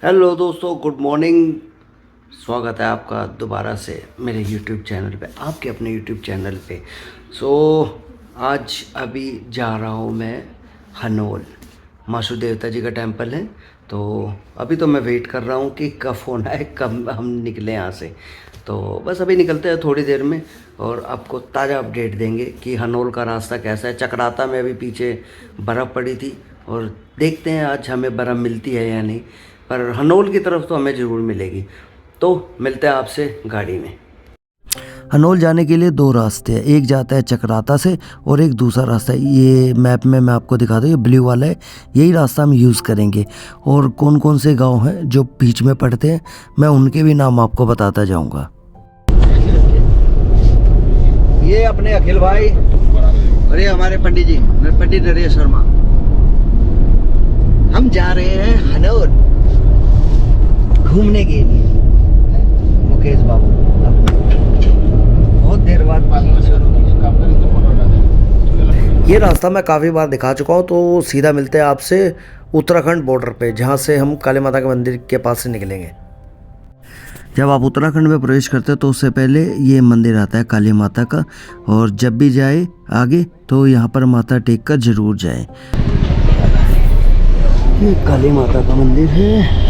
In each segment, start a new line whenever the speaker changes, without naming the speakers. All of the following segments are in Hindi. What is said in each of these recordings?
हेलो दोस्तों, गुड मॉर्निंग। स्वागत है आपका दोबारा से मेरे यूट्यूब चैनल पे, आपके अपने यूट्यूब चैनल पे। आज अभी जा रहा हूँ मैं हनोल। मासू देवता जी का टेम्पल है, तो अभी तो मैं वेट कर रहा हूँ कि कब फ़ोन आए, कब हम निकलें यहाँ से। तो बस अभी निकलते हैं थोड़ी देर में और आपको ताज़ा अपडेट देंगे कि हनोल का रास्ता कैसा है। चक्राता में अभी पीछे बर्फ़ पड़ी थी और देखते हैं आज हमें बर्फ़ मिलती है या नहीं, पर हनोल की तरफ तो हमें ज़रूर मिलेगी। तो मिलते हैं आपसे गाड़ी में।
हनोल जाने के लिए दो रास्ते हैं, एक जाता है चक्राता से और एक दूसरा रास्ता है, ये मैप में मैं आपको दिखा दूँ, ये ब्लू वाला है, यही रास्ता हम यूज़ करेंगे। और कौन कौन से गांव हैं जो बीच में पड़ते हैं, मैं उनके भी नाम आपको बताता जाऊंगा।
ये अपने अखिल भाई और ये हमारे पंडित जी, पंडित नरेश शर्मा। हम जा रहे हैं हनोल घूमने के लिए। मुकेश बाबू बहुत देर बाद
ये रास्ता मैं काफ़ी बार दिखा चुका हूँ, तो सीधा मिलते हैं आपसे उत्तराखंड बॉर्डर पे, जहाँ से हम काली माता के मंदिर के पास से निकलेंगे। जब आप उत्तराखंड में प्रवेश करते हैं तो उससे पहले ये मंदिर आता है काली माता का, और जब भी जाए आगे तो यहाँ पर माथा टेक कर जरूर जाए।
ये काली माता का मंदिर है।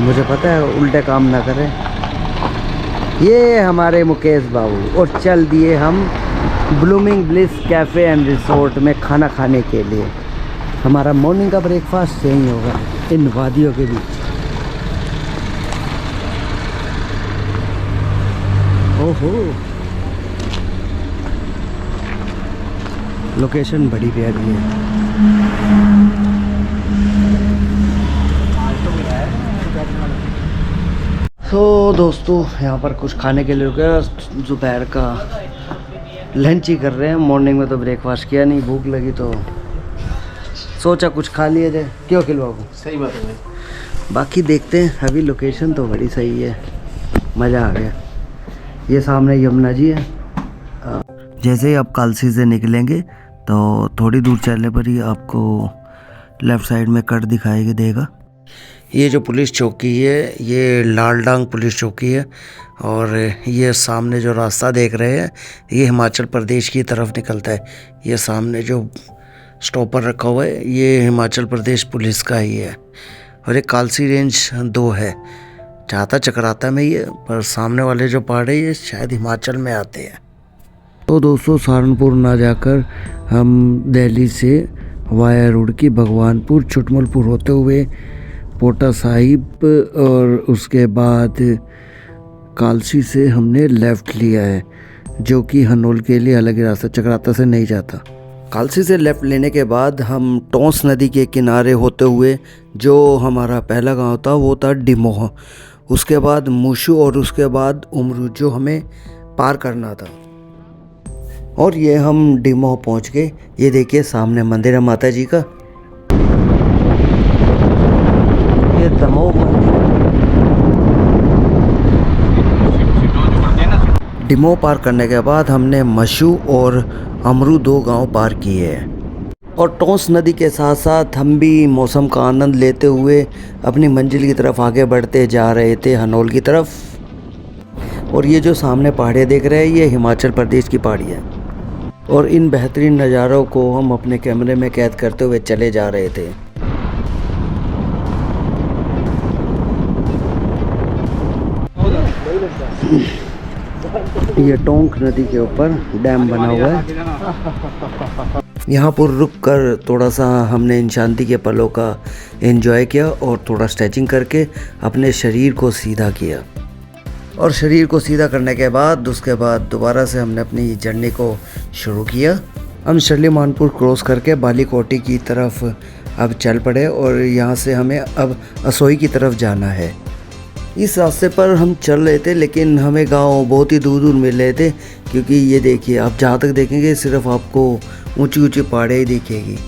मुझे पता है उल्टे काम ना करें।
ये हमारे मुकेश बाबू, और चल दिए हम blooming bliss cafe and resort में खाना खाने के लिए। हमारा मॉर्निंग का ब्रेकफास्ट यहीं होगा इन वादियों के बीच। ओहो, लोकेशन बड़ी प्यारी है। तो दोस्तों यहाँ पर कुछ खाने के लिए रुके, दोपहर का लंच ही कर रहे हैं। मॉर्निंग में तो ब्रेकफास्ट किया नहीं, भूख लगी तो सोचा कुछ खा लिया जाए। क्यों अखिल बाबू?
सही बात है भाई।
बाकी देखते हैं। अभी लोकेशन तो बड़ी सही है, मज़ा आ गया। ये सामने यमुना जी है।
जैसे ही आप कालसी से निकलेंगे तो थोड़ी दूर चलने पर ही आपको लेफ़्ट साइड में कट दिखाई देगा।
ये जो पुलिस चौकी है, ये लालडांग पुलिस चौकी है, और ये सामने जो रास्ता देख रहे हैं ये हिमाचल प्रदेश की तरफ निकलता है। ये सामने जो स्टॉपर रखा हुआ है ये हिमाचल प्रदेश पुलिस का ही है, और ये कालसी रेंज 2 है। चाहता चक्राता में ही है, पर सामने वाले जो पहाड़ है ये शायद हिमाचल में आते हैं।
तो दोस्तों सहारनपुर ना जाकर हम दिल्ली से वाया रुड़की, भगवानपुर, छुटमलपुर होते हुए पोटा साहिब और उसके बाद कालसी से हमने लेफ़्ट लिया है, जो कि हनोल के लिए अलग ही रास्ता, चक्राता से नहीं जाता। कालसी से लेफ़्ट लेने के बाद हम टोंस नदी के किनारे होते हुए जो हमारा पहला गांव था वो था डिमोह, उसके बाद मूशू और उसके बाद उमरू जो हमें पार करना था। और ये हम डिमोह पहुंच गए। ये देखिए सामने मंदिर है माता जी का, ये दमोह मंदिर। डिमोह पार करने के बाद हमने मशू और अमरू 2 गांव पार किए हैं, और टोंस नदी के साथ साथ हम भी मौसम का आनंद लेते हुए अपनी मंजिल की तरफ आगे बढ़ते जा रहे थे, हनोल की तरफ। और ये जो सामने पहाड़ियाँ देख रहे हैं ये हिमाचल प्रदेश की पहाड़ियाँ हैं, और इन बेहतरीन नज़ारों को हम अपने कैमरे में कैद करते हुए चले जा रहे थे। ये टोंक नदी के ऊपर डैम बना हुआ है। यहाँ पर रुक कर थोड़ा सा हमने इन शांति के पलों का एंजॉय किया और थोड़ा स्ट्रेचिंग करके अपने शरीर को सीधा किया। और शरीर को सीधा करने के बाद उसके बाद दोबारा से हमने अपनी जर्नी को शुरू किया। हम शर्ली मानपुर क्रॉस करके बालीकोटी की तरफ अब चल पड़े, और यहाँ से हमें अब असोई की तरफ जाना है। इस रास्ते पर हम चल रहे थे, लेकिन हमें गांव बहुत ही दूर दूर मिल रहे थे, क्योंकि ये देखिए आप जहाँ तक देखेंगे सिर्फ आपको ऊंची ऊंची पहाड़ें ही दिखेगी।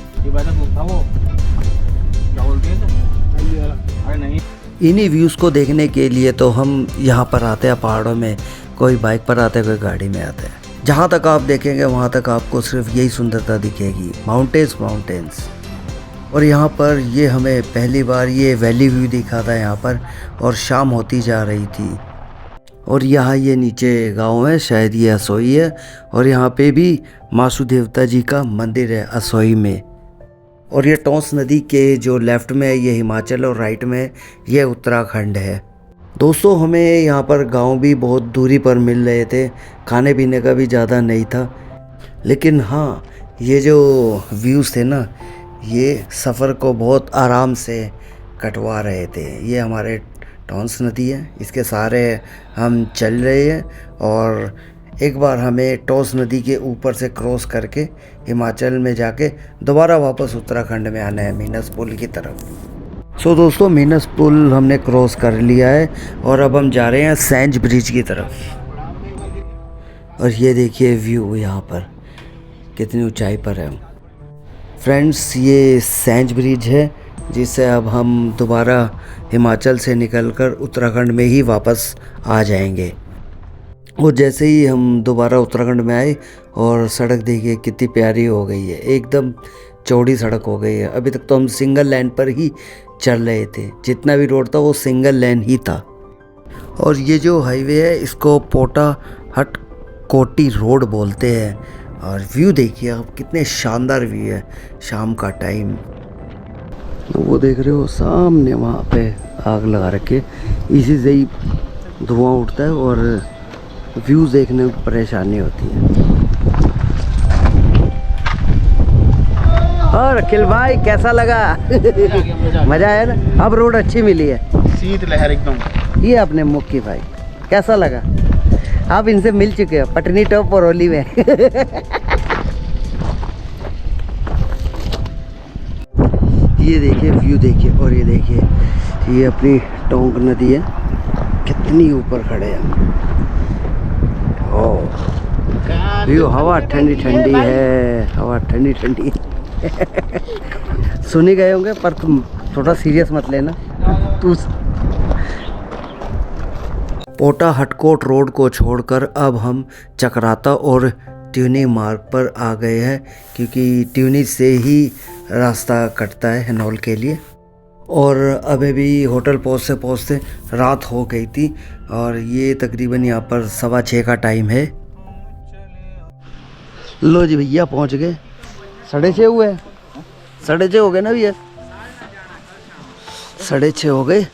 इन्हीं व्यूज़ को देखने के लिए तो हम यहाँ पर आते हैं पहाड़ों में। कोई बाइक पर आता है, कोई गाड़ी में आता है।
जहाँ तक आप देखेंगे वहाँ तक आपको सिर्फ यही सुंदरता दिखेगी, माउंटेन्स माउंटेन्स। और यहाँ पर ये हमें पहली बार ये वैली व्यू दिखा था यहाँ पर, और शाम होती जा रही थी। और यहाँ ये नीचे गांव है, शायद ये असोई है, और यहाँ पे भी मासू देवता जी का मंदिर है असोई में। और ये टोंस नदी के जो लेफ़्ट में है ये हिमाचल और राइट में ये उत्तराखंड है। दोस्तों हमें यहाँ पर गांव भी बहुत दूरी पर मिल रहे थे, खाने पीने का भी ज़्यादा नहीं था, लेकिन हाँ ये जो व्यूज़ थे ना ये सफ़र को बहुत आराम से कटवा रहे थे। ये हमारे टोंस नदी है, इसके सहारे हम चल रहे हैं, और एक बार हमें टोंस नदी के ऊपर से क्रॉस करके हिमाचल में जाके दोबारा वापस उत्तराखंड में आना है मीनस पुल की तरफ। सो दोस्तों मीनस पुल हमने क्रॉस कर लिया है और अब हम जा रहे हैं सेंज ब्रिज की तरफ। और ये देखिए व्यू यहाँ पर कितनी ऊंचाई पर है। फ्रेंड्स ये सेंज ब्रिज है जिससे अब हम दोबारा हिमाचल से निकलकर उत्तराखंड में ही वापस आ जाएंगे। और जैसे ही हम दोबारा उत्तराखंड में आए और सड़क देखिए कितनी प्यारी हो गई है, एकदम चौड़ी सड़क हो गई है। अभी तक तो हम सिंगल लेन पर ही चल रहे थे, जितना भी रोड था वो सिंगल लेन ही था। और ये जो हाईवे है इसको पोटा हट कोटी रोड बोलते हैं। और व्यू देखिए आप, कितने शानदार व्यू है शाम का टाइम। वो देख रहे हो सामने वहाँ पे आग लगा रखे, इसी से ही धुआं उठता है और व्यूज़ देखने में परेशानी होती है। और अखिल भाई कैसा लगा? मज़ा आया ना? अब रोड अच्छी मिली है,
शीत लहर एकदम।
ये अपने मुक्की भाई कैसा लगा? आप इनसे मिल चुके हो पटनी टॉप और ओली में। ये देखिए व्यू देखिए, और ये देखिए ये अपनी टोंक नदी है, कितनी ऊपर खड़े हैं। ओह व्यू, हवा ठंडी ठंडी है, हवा ठंडी ठंडी। सुन ही गए होंगे पर तुम थोड़ा सीरियस मत लेना। तू पोटा हटकोट रोड को छोड़कर अब हम चक्राता और ट्यूनी मार्ग पर आ गए हैं, क्योंकि ट्यूनी से ही रास्ता कटता है हनोल के लिए। और अभी भी होटल पहुँचते पहुँचते रात हो गई थी, और ये तकरीबन यहाँ पर 6:15 का टाइम है। लो जी भैया पहुँच गए, 6:30 हुए, 6:30 हो गए ना भैया, 6:30 हो गए।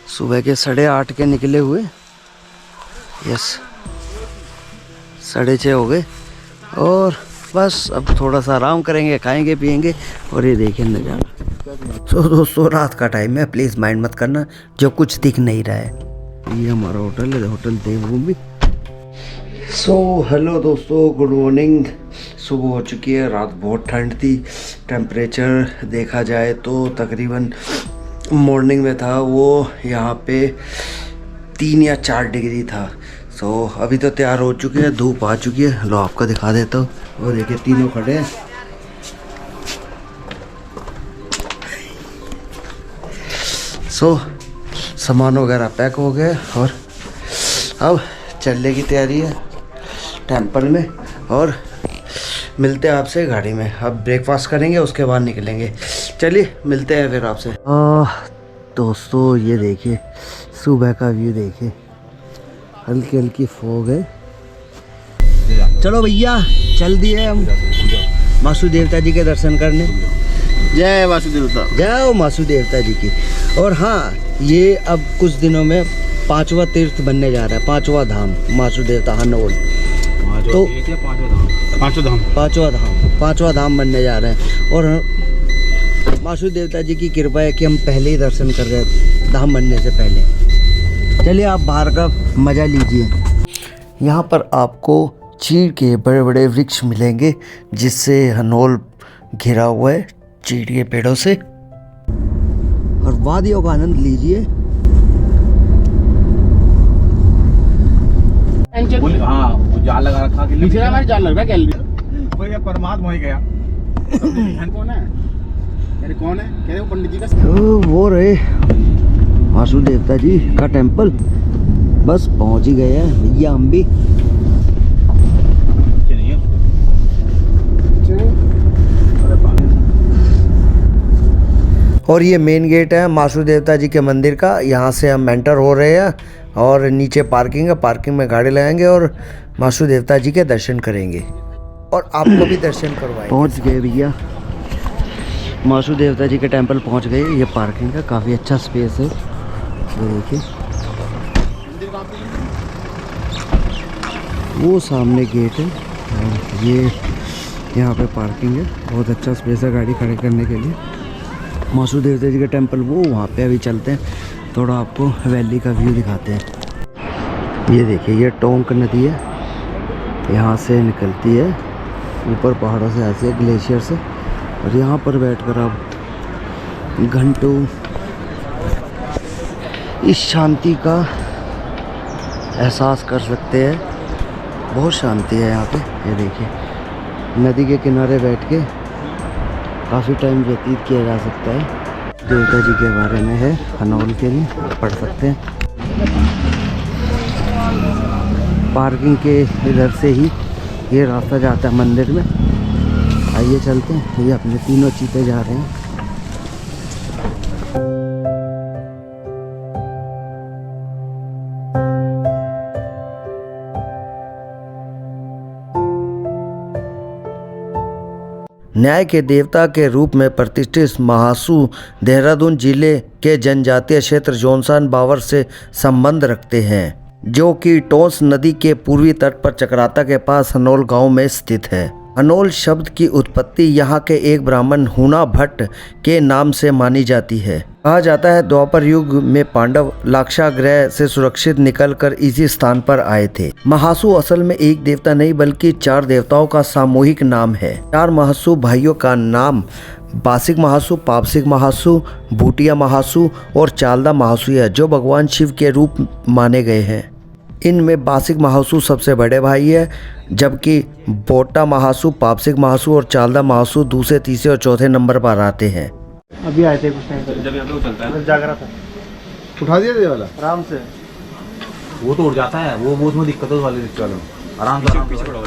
सुबह के 8:30 के निकले हुए, यस 6:30 हो गए। और बस अब थोड़ा सा आराम करेंगे, खाएंगे पिएंगे, और ये देखें नज़ारा। तो दोस्तों रात का टाइम है, प्लीज़ माइंड मत करना जो कुछ दिख नहीं रहा है। ये हमारा होटल है, होटल देवभूमि। सो हेलो दोस्तों, गुड मॉर्निंग। सुबह हो चुकी है, रात बहुत ठंड थी। टेम्परेचर देखा जाए तो तकरीबन मॉर्निंग में था वो यहाँ पे 3 या 4 डिग्री था। सो अभी तो तैयार हो चुके हैं, धूप आ चुकी है। लो आपको दिखा देता हूँ, वो देखिए तीनों खड़े हैं। सो सामान वगैरह पैक हो गए और अब चलने की तैयारी है टेम्पल में, और मिलते हैं आपसे गाड़ी में। अब ब्रेकफास्ट करेंगे उसके बाद निकलेंगे। चलिए मिलते हैं फिर आपसे। दोस्तों ये देखिए सुबह का व्यू देखिए, हल्की हल्की फॉग है। चलो भैया चल दिए हम मासू देवता जी के दर्शन करने।
जय वासुदेवता,
जाओ मासू देवता जी की। और हाँ ये अब कुछ दिनों में 5वां तीर्थ बनने जा रहा है, 5वां धाम मासू देवता हनोल। तो 5वां धाम बनने जा रहे हैं। और मासू देवता जी की कृपा है कि हम पहले ही दर्शन कर रहे धाम बनने से पहले। चलिए आप बाहर का मज़ा लीजिए। यहाँ पर आपको चीड़ के बड़े बड़े वृक्ष मिलेंगे जिससे हनोल घिरा हुआ है चीड़ के पेड़ों से, और वादियों का आनंद लीजिए।
हाँ वो जाल लगा रखा, पीछे हमारे जाल लग रहा है। भैया परमात्मा ही गया। कौन है? कौन है? कह रहे हो पंडित जी का?
तो वो रहे मासू देवता जी का टेम्पल। बस पहुंच ही गए हैं भैया हम भी।
और ये मेन गेट है मासू देवता जी के मंदिर का। यहाँ से हम एंटर हो रहे हैं और नीचे पार्किंग है, पार्किंग में गाड़ी लगाएंगे और मासू देवता जी के दर्शन करेंगे और आपको भी दर्शन करवाएंगे।
पहुंच गए भैया, मासू देवता जी के टेंपल पहुंच गए। ये पार्किंग का काफ़ी अच्छा स्पेस है, ये देखिए। वो सामने गेट है और ये यहाँ पे पार्किंग है। बहुत अच्छा स्पेस है गाड़ी खड़े करने के लिए। मासू देवता जी का टेंपल वो वहाँ पे अभी चलते हैं, थोड़ा आपको वैली का व्यू दिखाते हैं। ये देखिए, ये टोंक नदी है, यहाँ से निकलती है ऊपर पहाड़ों से, ऐसे ग्लेशियर से। और यहाँ पर बैठकर आप घंटों इस शांति का एहसास कर सकते हैं। बहुत शांति है यहाँ पे। ये देखिए, नदी के किनारे बैठ के काफ़ी टाइम व्यतीत किया जा सकता है। देवता जी के बारे में है, हनौल के लिए पढ़ सकते हैं। पार्किंग के इधर से ही ये रास्ता जाता है मंदिर में। आइए चलते हैं। ये अपने तीनों चीते जा रहे हैं।
न्याय के देवता के रूप में प्रतिष्ठित महासू देहरादून जिले के जनजातीय क्षेत्र जोनसान बावर से संबंध रखते हैं, जो कि टोंस नदी के पूर्वी तट पर चक्राता के पास हनौल गांव में स्थित है। हनौल शब्द की उत्पत्ति यहाँ के एक ब्राह्मण हुना भट्ट के नाम से मानी जाती है। कहा जाता है द्वापर युग में पांडव लाक्षागृह से सुरक्षित निकलकर इसी स्थान पर आए थे। महासू असल में एक देवता नहीं बल्कि 4 देवताओं का सामूहिक नाम है। 4 महासू भाइयों का नाम बासिक महासू, पापसिक महासू, भूटिया महासू और चालदा महासू है, जो भगवान शिव के रूप माने गए हैं। इनमें बासिक महासू सबसे बड़े भाई है, जबकि बोटा महासू, पापसिक महासू और चालदा महासू दूसरे, तीसरे और चौथे नंबर पर आते हैं।
अभी आए थे कुछ टाइम पहले, जब यहाँ पे वो चलता है, जाग रहा था। उठा दिया ये वाला आराम से। वो तो उड़ जाता है, वो उसमें दिक्कत है वाले रिक्शे वालों में। आराम से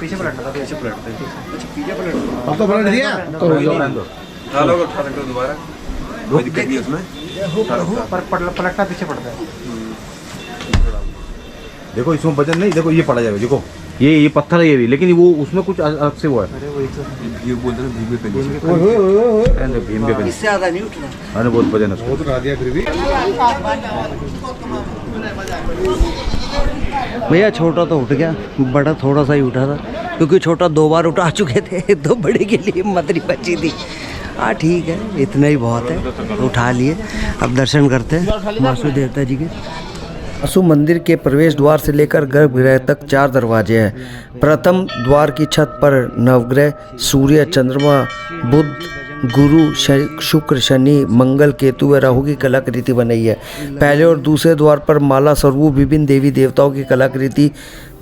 पीछे पलटना था, पीछे पलटते हैं। अच्छा पीछे पलट, अब तो पलट दिया तो हो जाओ। डालो उठा सकते हो दोबारा, कोई दिक्कत नहीं उसमें। पर पलटना पीछे पड़ता है। देखो इसमें वजन नहीं, देखो ये पड़ा जाएगा। देखो ये पत्थर है ये भी, लेकिन वो उसमें कुछ अलग से वो है। अरे वो ये बोलते हैं भीम पे भीम पे इससे ज्यादा नहीं उठना। अरे बहुत वजन है, बहुत उठा दिया फिर भी।
भैया छोटा तो उठ गया, बड़ा थोड़ा सा ही उठा था, क्योंकि छोटा 2 बार उठा चुके थे, तो बड़े के लिए मदरी बची थी। हाँ ठीक है, इतना ही बहुत है, उठा लिए। अब दर्शन करते हैं मासू देवता जी के।
मासू मंदिर के प्रवेश द्वार से लेकर गर्भगृह तक 4 दरवाजे हैं। प्रथम द्वार की छत पर नवग्रह सूर्य, चंद्रमा, बुध, गुरु, शुक्र, शनि, मंगल, केतु व राहु की कलाकृति बनाई है। पहले और दूसरे द्वार पर माला स्वरूप विभिन्न देवी देवताओं की कलाकृति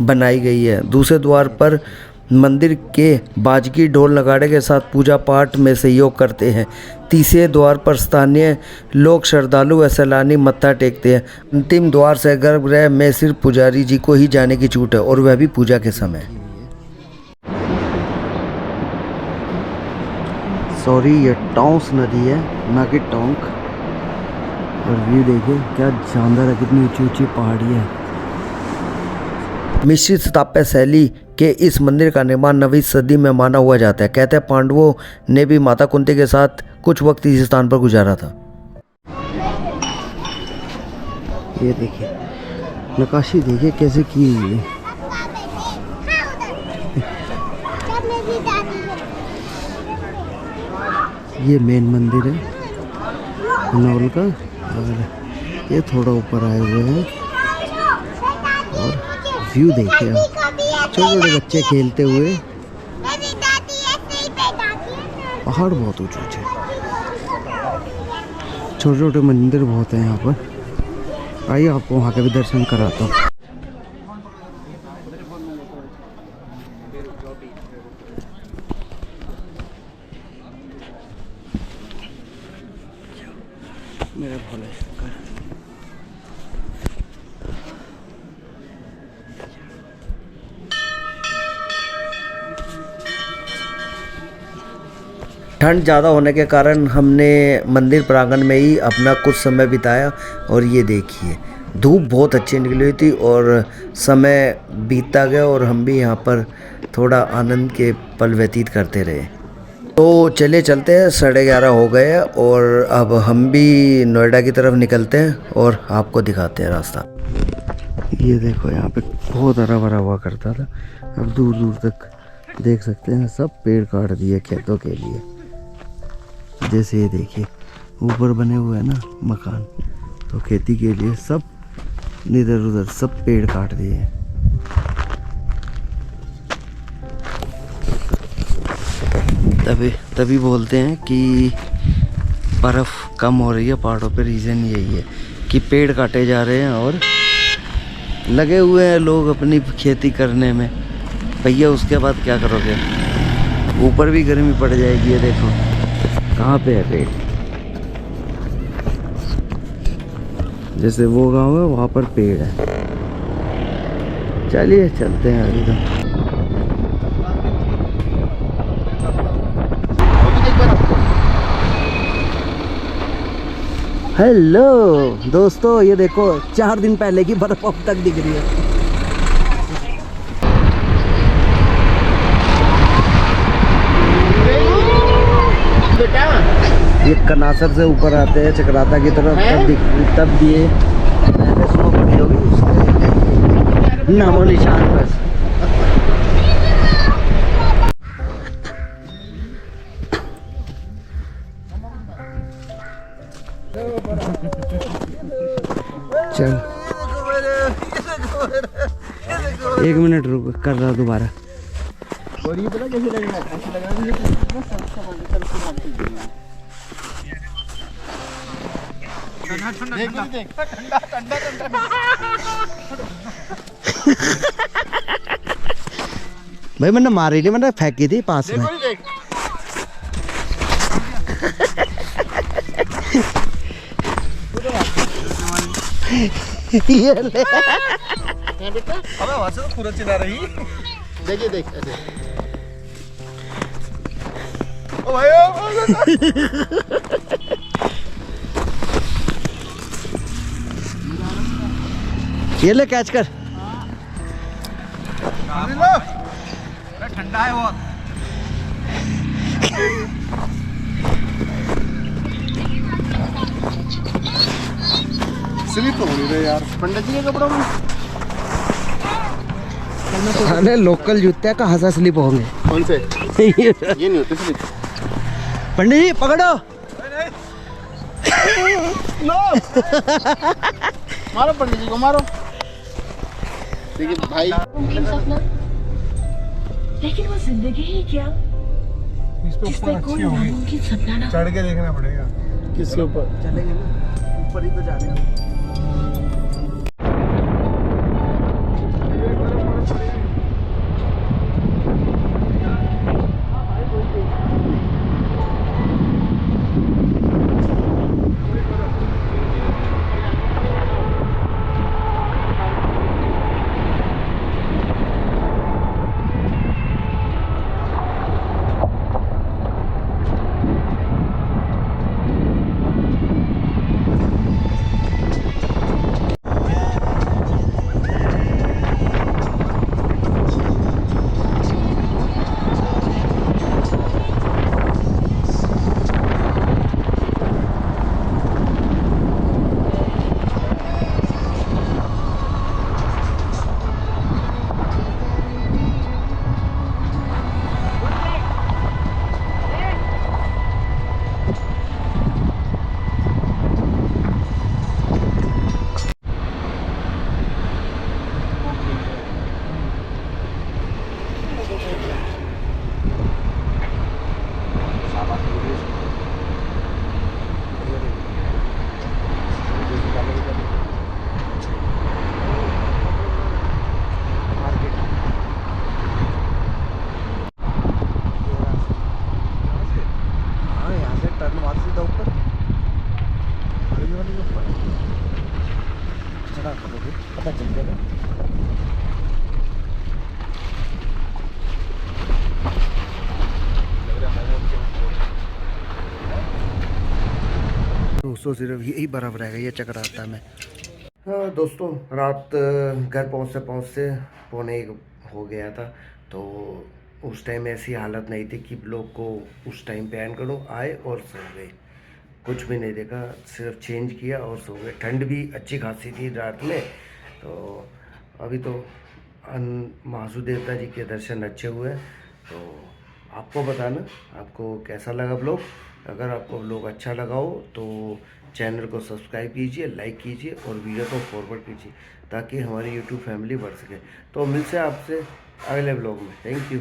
बनाई गई है। दूसरे द्वार पर मंदिर के बाजगी ढोल नगाड़े के साथ पूजा पाठ में सहयोग करते हैं। तीसरे द्वार पर स्थानीय लोग श्रद्धालु व सैलानी मत्था टेकते हैं। अंतिम द्वार से गर्भगृह में सिर्फ पुजारी जी को ही जाने की छूट है, और वह भी पूजा के समय।
सॉरी, ये टोंस नदी है, ना कि टोंक। और व्यू देखिए क्या शानदार है, कितनी ऊंची ऊंची पहाड़ी है।
मिश्रित स्थापत्य शैली के इस मंदिर का निर्माण 9वीं सदी में माना हुआ जाता है। कहते हैं पांडवों ने भी माता कुंती के साथ कुछ वक्त इस स्थान पर गुजारा था।
ये देखिए नक्काशी, देखिए कैसे की हुई है। ये मेन मंदिर है हनौल का, और ये थोड़ा ऊपर आए हुए हैं। और व्यू देखिए, छोटे छोटे बच्चे खेलते हुए। पहाड़ बहुत ऊंचे ऊंचे, छोटे छोटे मंदिर बहुत हैं यहाँ पर। आइए आपको वहाँ के भी दर्शन कराता हूँ। मेरा भोले शंकर।
ठंड ज़्यादा होने के कारण हमने मंदिर प्रांगण में ही अपना कुछ समय बिताया। और ये देखिए धूप बहुत अच्छी निकली हुई थी और समय बीतता गया और हम भी यहाँ पर थोड़ा आनंद के पल व्यतीत करते रहे। तो चलिए चलते हैं, 11:30 हो गए हैं और अब हम भी नोएडा की तरफ निकलते हैं और आपको दिखाते हैं रास्ता। ये देखो यहाँ पे बहुत हरा भरा हुआ करता था, अब दूर दूर तक देख सकते हैं सब पेड़ काट दिए खेतों के लिए। जैसे ये देखिए ऊपर बने हुए हैं ना मकान, तो खेती के लिए सब इधर उधर सब पेड़ काट दिए हैं। तभी बोलते हैं कि बर्फ़ कम हो रही है पहाड़ों पे, रीज़न यही है कि पेड़ काटे जा रहे हैं और लगे हुए हैं लोग अपनी खेती करने में। भैया उसके बाद क्या करोगे, ऊपर भी गर्मी पड़ जाएगी। ये देखो कहाँ पे है पेड़, जैसे वो गांव है वहाँ पर पेड़ है। चलिए चलते हैं आगे। तो हेलो दोस्तों, ये देखो 4 दिन पहले की बर्फ अब तक दिख रही है। ये कनासर से ऊपर आते हैं चक्राता की तरफ, तब दिए पहले स्नो पड़ी होगी, उसके नामो निशान बस। चल 1 मिनट रुक, कर रहा दोबारा। और ये पता कैसे लगेगा, ऐसे लगेगा भाई मैंने मारी नहीं, मैंने फेंकी थी पास में। ये ले अबे वहां से तो पूरा चिल्ला रही। देखिए देख ऐसे। ओ भाई ये ले कैच कर। ठंडा है बहुत। स्लिप हो रही है यार पंडित जी के कपड़ों में। अरे लोकल जूते कहाँ से स्लिप होंगे। कौन से ये नहीं होते स्लिप। पंडित जी पकड़ो। मारो पंडित जी को मारो। देखिए भाई
लेकिन वो जिंदगी ही क्या, जिसमें कोई नामुमकिन सपना ना।
चढ़ के देखना पड़ेगा। किसके ऊपर
चलेंगे ना, ऊपर ही तो जाने हैं। दोस्तों सिर्फ यही बर्फ़ रह गई है चक्राता में। हाँ दोस्तों, रात घर पहुँचते 1:45 हो गया था। तो उस टाइम ऐसी हालत नहीं थी कि ब्लॉग को उस टाइम पे एंड करूँ। आए और सो गए, कुछ भी नहीं देखा, सिर्फ चेंज किया और सो गए। ठंड भी अच्छी खासी थी रात में। तो अभी तो महासू देवता जी के दर्शन अच्छे हुए। तो आपको बताना आपको कैसा लगा ब्लॉग। अगर आपको ब्लॉग अच्छा लगा हो तो चैनल को सब्सक्राइब कीजिए, लाइक कीजिए और वीडियो को फॉरवर्ड कीजिए ताकि हमारी यूट्यूब फैमिली बढ़ सके। तो मिलते हैं आपसे अगले ब्लॉग में। Thank you.